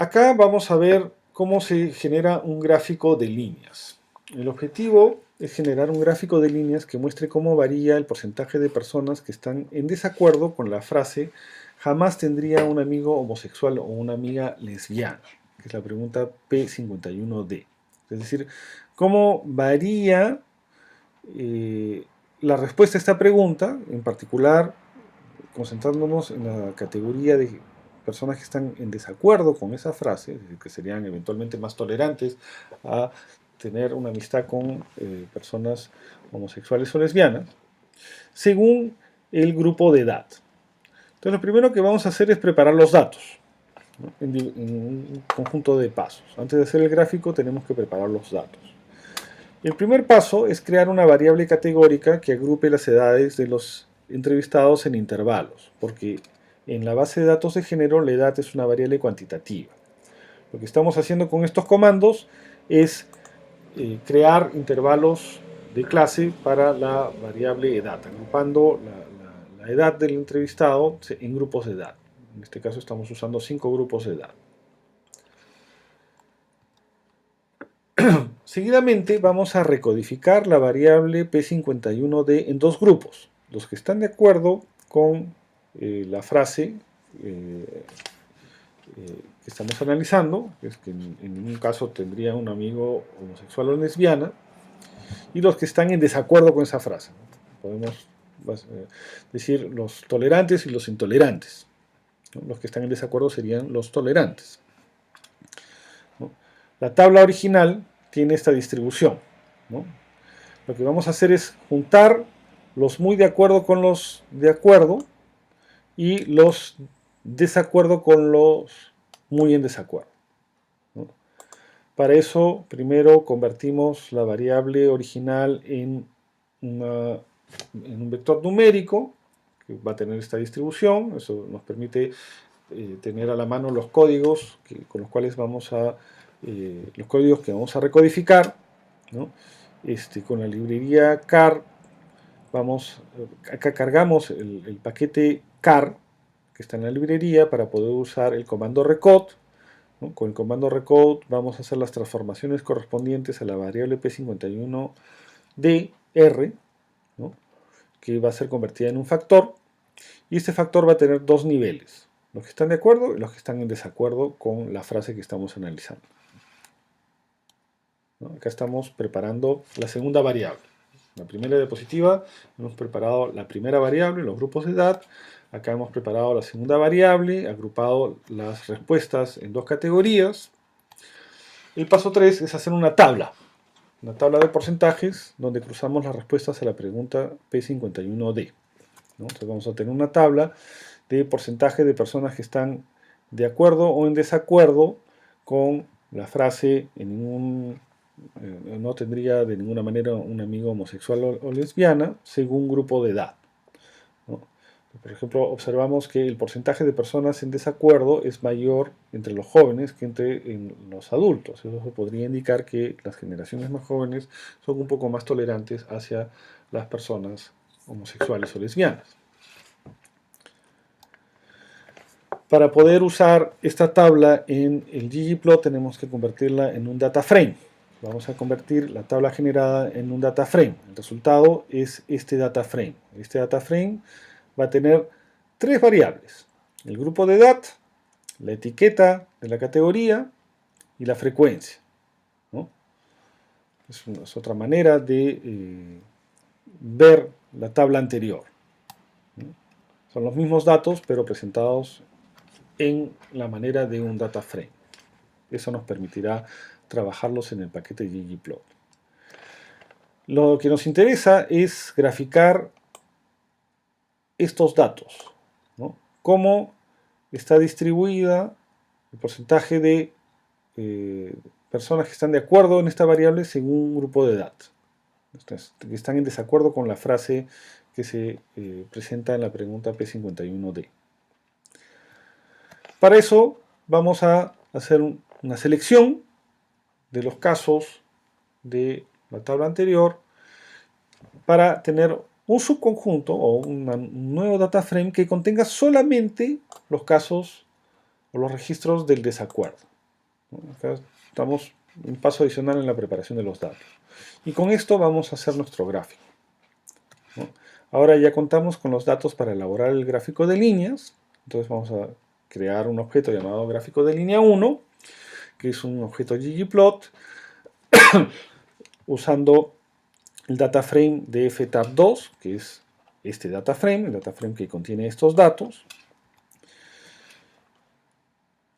Acá vamos a ver cómo se genera un gráfico de líneas. El objetivo es generar un gráfico de líneas que muestre cómo varía el porcentaje de personas que están en desacuerdo con la frase "jamás tendría un amigo homosexual o una amiga lesbiana", que es la pregunta P51D. Es decir, cómo varía la respuesta a esta pregunta, en particular concentrándonos en la categoría de personas que están en desacuerdo con esa frase, es decir, que serían eventualmente más tolerantes a tener una amistad con personas homosexuales o lesbianas, según el grupo de edad. Entonces, lo primero que vamos a hacer es preparar los datos, ¿no? en un conjunto de pasos. Antes de hacer el gráfico tenemos que preparar los datos. El primer paso es crear una variable categórica que agrupe las edades de los entrevistados en intervalos, porque en la base de datos de género la edad es una variable cuantitativa. Lo que estamos haciendo con estos comandos es crear intervalos de clase para la variable edad, agrupando la edad del entrevistado en grupos de edad. En este caso estamos usando 5 grupos de edad. Seguidamente vamos a recodificar la variable P51D en dos grupos. Los que están de acuerdo con la frase que estamos analizando, que es que en ningún caso tendría un amigo homosexual o lesbiana, y los que están en desacuerdo con esa frase. Podemos decir los tolerantes y los intolerantes, ¿no? Los que están en desacuerdo serían los tolerantes, ¿no? La tabla original tiene esta distribución, ¿no? Lo que vamos a hacer es juntar los muy de acuerdo con los de acuerdo y los desacuerdo con los muy en desacuerdo, ¿no? Para eso, primero convertimos la variable original en un vector numérico que va a tener esta distribución. Eso nos permite tener a la mano los códigos con los cuales vamos a los códigos que vamos a recodificar, ¿no? Con la librería car acá cargamos el paquete car que está en la librería para poder usar el comando recode, ¿no? Con el comando recode vamos a hacer las transformaciones correspondientes a la variable P51DR, ¿no? Que va a ser convertida en un factor, y este factor va a tener dos niveles: los que están de acuerdo y los que están en desacuerdo con la frase que estamos analizando, ¿no? Acá estamos preparando la segunda variable. La primera diapositiva hemos preparado la primera variable, los grupos de edad. Acá hemos preparado la segunda variable, agrupado las respuestas en dos categorías. El paso 3 es hacer una tabla de porcentajes donde cruzamos las respuestas a la pregunta P51D, ¿no? Entonces vamos a tener una tabla de porcentaje de personas que están de acuerdo o en desacuerdo con la frase no tendría de ninguna manera un amigo homosexual o lesbiana, según grupo de edad, ¿no? Por ejemplo, observamos que el porcentaje de personas en desacuerdo es mayor entre los jóvenes que entre los adultos. Eso podría indicar que las generaciones más jóvenes son un poco más tolerantes hacia las personas homosexuales o lesbianas. Para poder usar esta tabla en el ggplot tenemos que convertirla en un data frame. Vamos a convertir la tabla generada en un data frame. El resultado es este data frame. Este data frame va a tener tres variables: el grupo de edad, la etiqueta de la categoría y la frecuencia, ¿no? Es otra manera de ver la tabla anterior, ¿no? Son los mismos datos, pero presentados en la manera de un data frame. Eso nos permitirá trabajarlos en el paquete ggplot. Lo que nos interesa es graficar estos datos, ¿no? Cómo está distribuida el porcentaje de personas que están de acuerdo en esta variable según un grupo de edad, que están en desacuerdo con la frase que se presenta en la pregunta P51D. Para eso vamos a hacer una selección de los casos de la tabla anterior para tener un subconjunto o un nuevo data frame que contenga solamente los casos o los registros del desacuerdo. ¿no? Acá estamos un paso adicional en la preparación de los datos. Y con esto vamos a hacer nuestro gráfico, ¿no? Ahora ya contamos con los datos para elaborar el gráfico de líneas. Entonces vamos a crear un objeto llamado gráfico de línea 1, que es un objeto ggplot, usando el data frame de ftab2, que es este data frame, el data frame que contiene estos datos.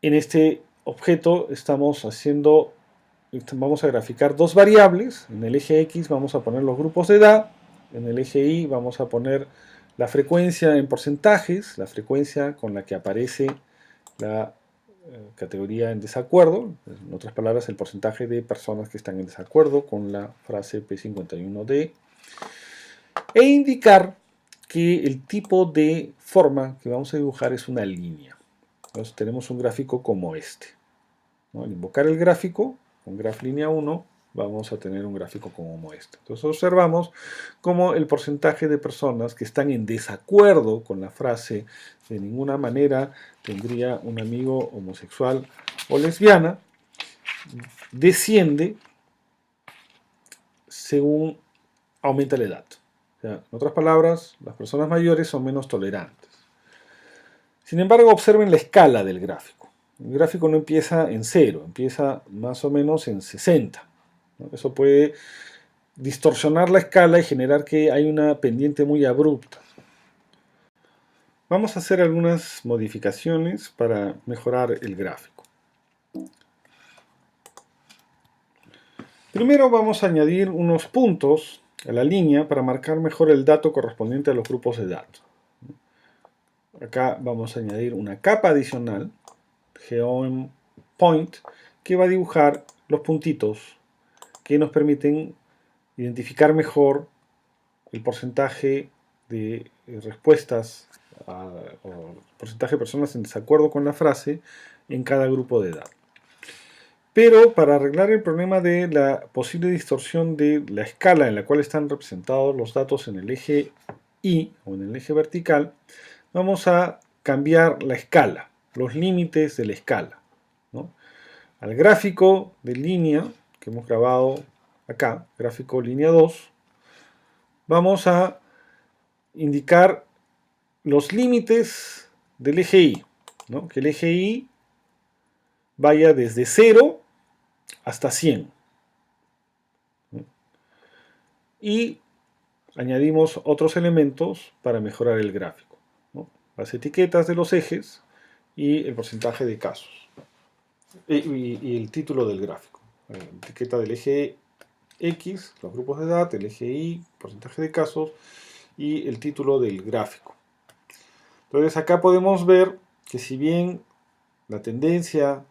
En este objeto vamos a graficar dos variables. En el eje X vamos a poner los grupos de edad, en el eje Y vamos a poner la frecuencia en porcentajes, la frecuencia con la que aparece la categoría en desacuerdo, en otras palabras, el porcentaje de personas que están en desacuerdo con la frase P51D, e indicar que el tipo de forma que vamos a dibujar es una línea. Entonces tenemos un gráfico como este, ¿no? Al invocar el gráfico, con graph línea 1, vamos a tener un gráfico como este. Entonces observamos cómo el porcentaje de personas que están en desacuerdo con la frase de ninguna manera tendría un amigo homosexual o lesbiana, desciende según aumenta la edad. O sea, en otras palabras, las personas mayores son menos tolerantes. Sin embargo, observen la escala del gráfico. El gráfico no empieza en 0, empieza más o menos en 60. ¿No? Eso puede distorsionar la escala y generar que hay una pendiente muy abrupta. Vamos a hacer algunas modificaciones para mejorar el gráfico. Primero vamos a añadir unos puntos a la línea para marcar mejor el dato correspondiente a los grupos de datos. Acá vamos a añadir una capa adicional, geoPoint, que va a dibujar los puntitos que nos permiten identificar mejor el porcentaje de respuestas o porcentaje de personas en desacuerdo con la frase en cada grupo de edad. Pero para arreglar el problema de la posible distorsión de la escala en la cual están representados los datos en el eje Y o en el eje vertical, vamos a cambiar la escala, los límites de la escala, ¿no? Al gráfico de línea que hemos grabado acá, gráfico línea 2, vamos a indicar los límites del eje Y, ¿no? Que el eje Y vaya desde 0 hasta 100. Y añadimos otros elementos para mejorar el gráfico, ¿no? Las etiquetas de los ejes y el porcentaje de casos. Y el título del gráfico. La etiqueta del eje X, los grupos de edad, el eje Y, porcentaje de casos y el título del gráfico. Entonces acá podemos ver que si bien la tendencia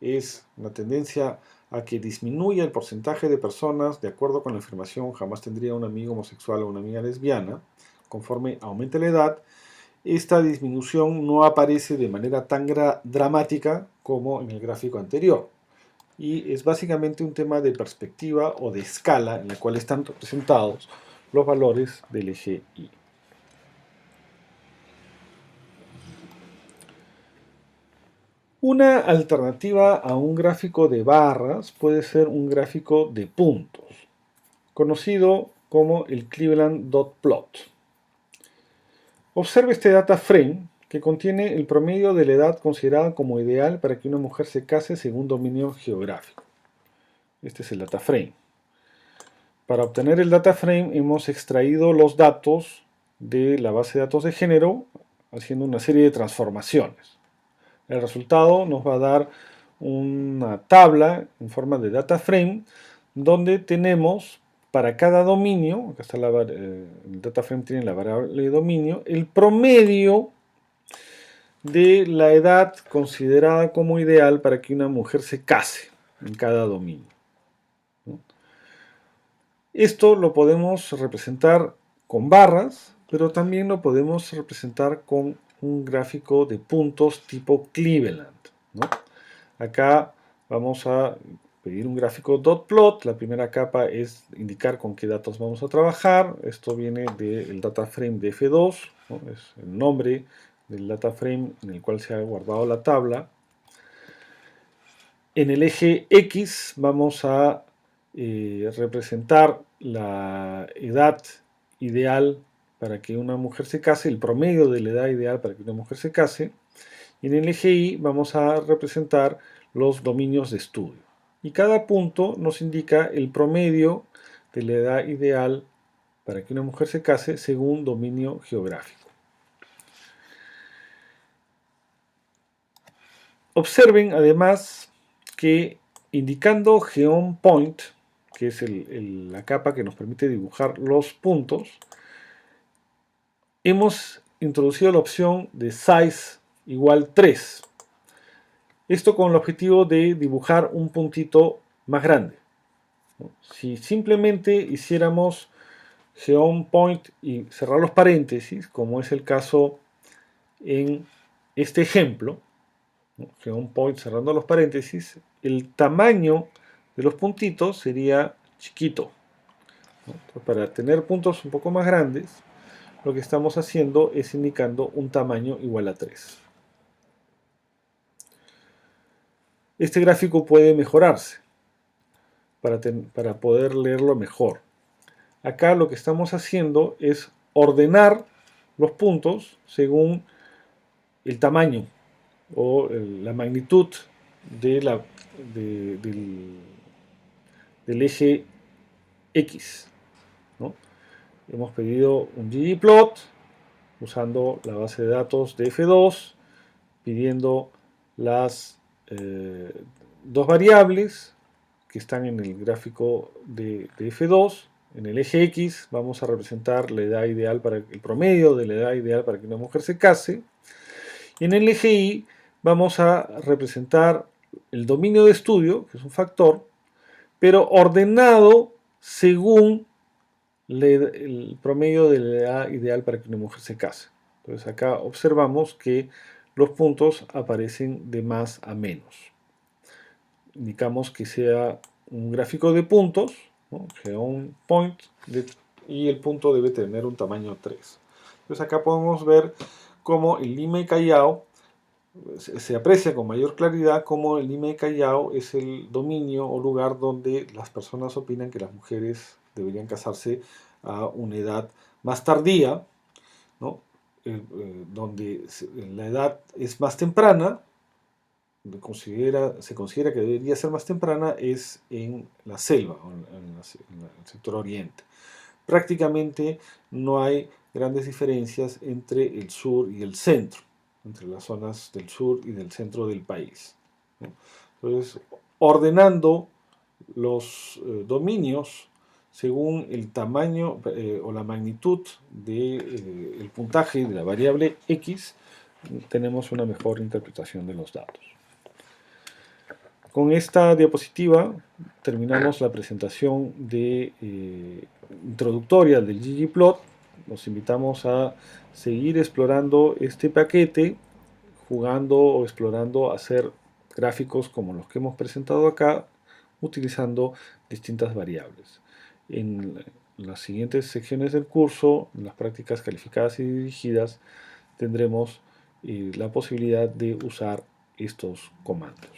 es una tendencia a que disminuya el porcentaje de personas de acuerdo con la afirmación jamás tendría un amigo homosexual o una amiga lesbiana, conforme aumente la edad, esta disminución no aparece de manera tan dramática como en el gráfico anterior. Y es básicamente un tema de perspectiva o de escala en la cual están representados los valores del eje Y. Una alternativa a un gráfico de barras puede ser un gráfico de puntos, conocido como el Cleveland Dot Plot. Observe este data frame que contiene el promedio de la edad considerada como ideal para que una mujer se case según dominio geográfico. Este es el data frame. Para obtener el data frame hemos extraído los datos de la base de datos de género haciendo una serie de transformaciones. El resultado nos va a dar una tabla en forma de data frame donde tenemos para cada dominio, acá está el data frame tiene la variable de dominio, el promedio de la edad considerada como ideal para que una mujer se case en cada dominio, ¿no? Esto lo podemos representar con barras, pero también lo podemos representar con un gráfico de puntos tipo Cleveland, ¿no? Acá vamos a pedir un gráfico dot plot. La primera capa es indicar con qué datos vamos a trabajar. Esto viene del data frame de F2, ¿no? Es el nombre del data frame en el cual se ha guardado la tabla. En el eje X vamos a representar la edad ideal para que una mujer se case, el promedio de la edad ideal para que una mujer se case. Y en el eje Y vamos a representar los dominios de estudio. Y cada punto nos indica el promedio de la edad ideal para que una mujer se case según dominio geográfico. Observen además que indicando GeoPoint, que es la capa que nos permite dibujar los puntos, hemos introducido la opción de size igual 3. Esto con el objetivo de dibujar un puntito más grande. Si simplemente hiciéramos GeoPoint y cerrar los paréntesis, como es el caso en este ejemplo, GeoPoint cerrando los paréntesis, el tamaño de los puntitos sería chiquito. Entonces, para tener puntos un poco más grandes, lo que estamos haciendo es indicando un tamaño igual a 3. Este gráfico puede mejorarse para poder leerlo mejor. Acá lo que estamos haciendo es ordenar los puntos según el tamaño o la magnitud del eje X, ¿no? Hemos pedido un ggplot usando la base de datos de F2, pidiendo las dos variables que están en el gráfico de F2. En el eje X vamos a representar la edad ideal el promedio de la edad ideal para que una mujer se case. Y en el eje Y vamos a representar el dominio de estudio, que es un factor, pero ordenado según el promedio de la edad ideal para que una mujer se case. Entonces acá observamos que los puntos aparecen de más a menos. Indicamos que sea un gráfico de puntos, ¿no? GeoPoint, y el punto debe tener un tamaño 3. Entonces acá podemos ver cómo el Lima y Callao se aprecia con mayor claridad cómo el Lima y Callao es el dominio o lugar donde las personas opinan que las mujeres deberían casarse a una edad más tardía, ¿no? Donde la edad es más temprana, se considera que debería ser más temprana, es en la selva, en el sector oriente. Prácticamente no hay grandes diferencias entre el sur y el centro, entre las zonas del sur y del centro del país, ¿no? Entonces, ordenando los dominios según el tamaño o la magnitud del puntaje de la variable X, tenemos una mejor interpretación de los datos. Con esta diapositiva terminamos la presentación introductoria del ggplot. Los invitamos a seguir explorando este paquete, jugando o explorando hacer gráficos como los que hemos presentado acá, utilizando distintas variables. En las siguientes secciones del curso, en las prácticas calificadas y dirigidas, tendremos la posibilidad de usar estos comandos.